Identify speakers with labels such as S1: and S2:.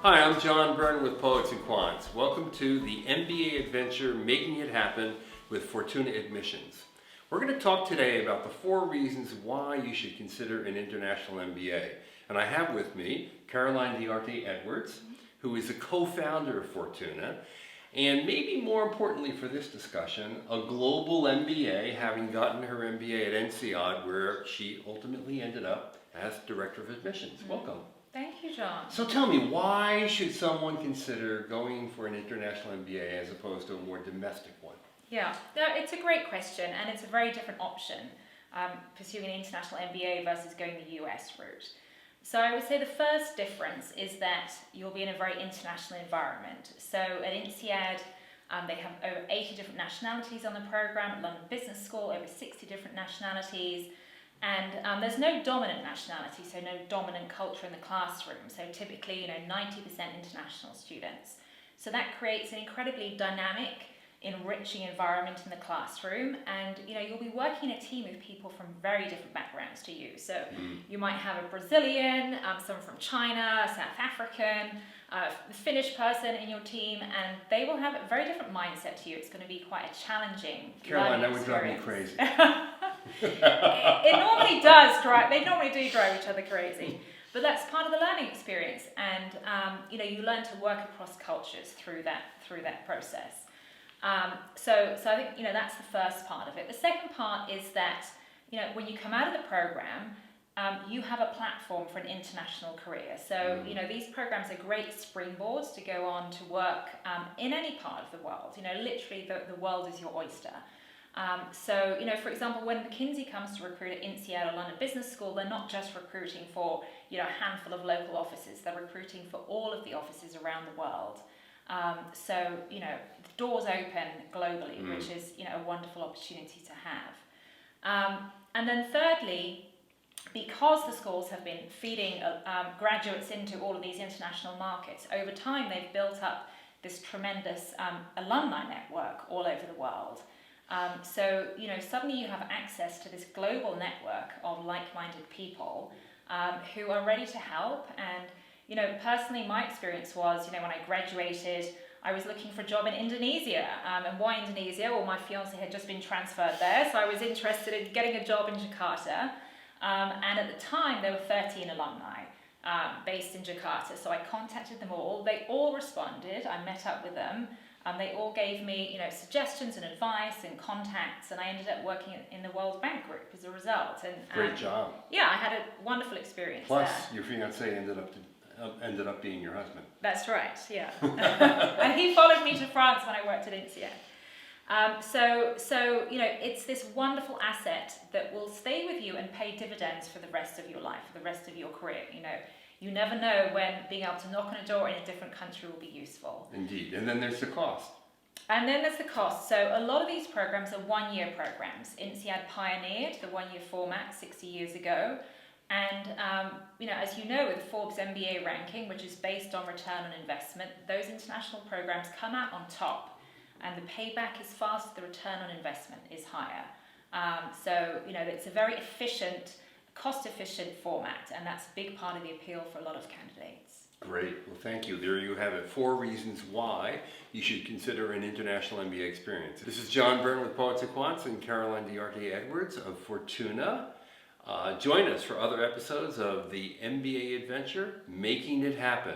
S1: Hi, I'm John Byrne with Poets and Quants. Welcome to the MBA adventure, Making It Happen with Fortuna Admissions. We're going to talk today about the 4 reasons why you should consider an international MBA. And I have with me Caroline Diarte Edwards, who is a co-founder of Fortuna, and maybe more importantly for this discussion, a global MBA, having gotten her MBA at INSEAD, where she ultimately ended up as Director of Admissions. Welcome.
S2: Thank you, John.
S1: So tell me, why should someone consider going for an international MBA as opposed to a more domestic one?
S2: Yeah, no, it's a great question, and it's a very different option, pursuing an international MBA versus going the US route. So I would say the first difference is that you'll be in a very international environment. So at INSEAD, they have over 80 different nationalities on the program. At London Business School, over 60 different nationalities. And there's no dominant nationality, so no dominant culture in the classroom. So typically, 90% international students. So that creates an incredibly dynamic, enriching environment in the classroom. And you'll be working in a team of people from very different backgrounds to you. So you might have a Brazilian, someone from China, South African, a Finnish person in your team, and they will have a very different mindset to you. It's going to be quite a challenging
S1: Caroline, that would drive me crazy.
S2: It normally does drive. They normally do drive each other crazy, but that's part of the learning experience. And you learn to work across cultures through that process. So I think that's the first part of it. The second part is that when you come out of the program, you have a platform for an international career. So these programs are great springboards to go on to work in any part of the world. Literally the world is your oyster. So for example, when McKinsey comes to recruit at INSEAD or London Business School, they're not just recruiting for a handful of local offices. They're recruiting for all of the offices around the world. So the doors open globally, which is a wonderful opportunity to have. And then thirdly, because the schools have been feeding graduates into all of these international markets, over time they've built up this tremendous alumni network all over the world. So suddenly you have access to this global network of like-minded people who are ready to help. And personally, my experience was, when I graduated, I was looking for a job in Indonesia. And why Indonesia? Well, my fiance had just been transferred there, so I was interested in getting a job in Jakarta. And at the time, there were 13 alumni based in Jakarta. So I contacted them all. They all responded. I met up with them. They all gave me, suggestions and advice and contacts, and I ended up working in the World Bank Group as a result. And
S1: great job.
S2: Yeah, I had a wonderful experience.
S1: Plus, your fiance ended up being your husband.
S2: That's right. Yeah, and he followed me to France when I worked at INSEAD. So it's this wonderful asset that will stay with you and pay dividends for the rest of your life, for the rest of your career. You never know when being able to knock on a door in a different country will be useful.
S1: Indeed. And then there's the cost.
S2: So a lot of these programs are 1-year programs. INSEAD pioneered the 1-year format 60 years ago. And, as you know, with the Forbes MBA ranking, which is based on return on investment, those international programs come out on top. And the payback is fast, the return on investment is higher. It's a very efficient, cost-efficient format, and that's a big part of the appeal for a lot of candidates.
S1: Great. Well, thank you. There you have it. 4 reasons why you should consider an international MBA experience. This is John Byrne with Poets and Quants and Caroline Diarte Edwards of Fortuna. Join us for other episodes of the MBA adventure, Making It Happen.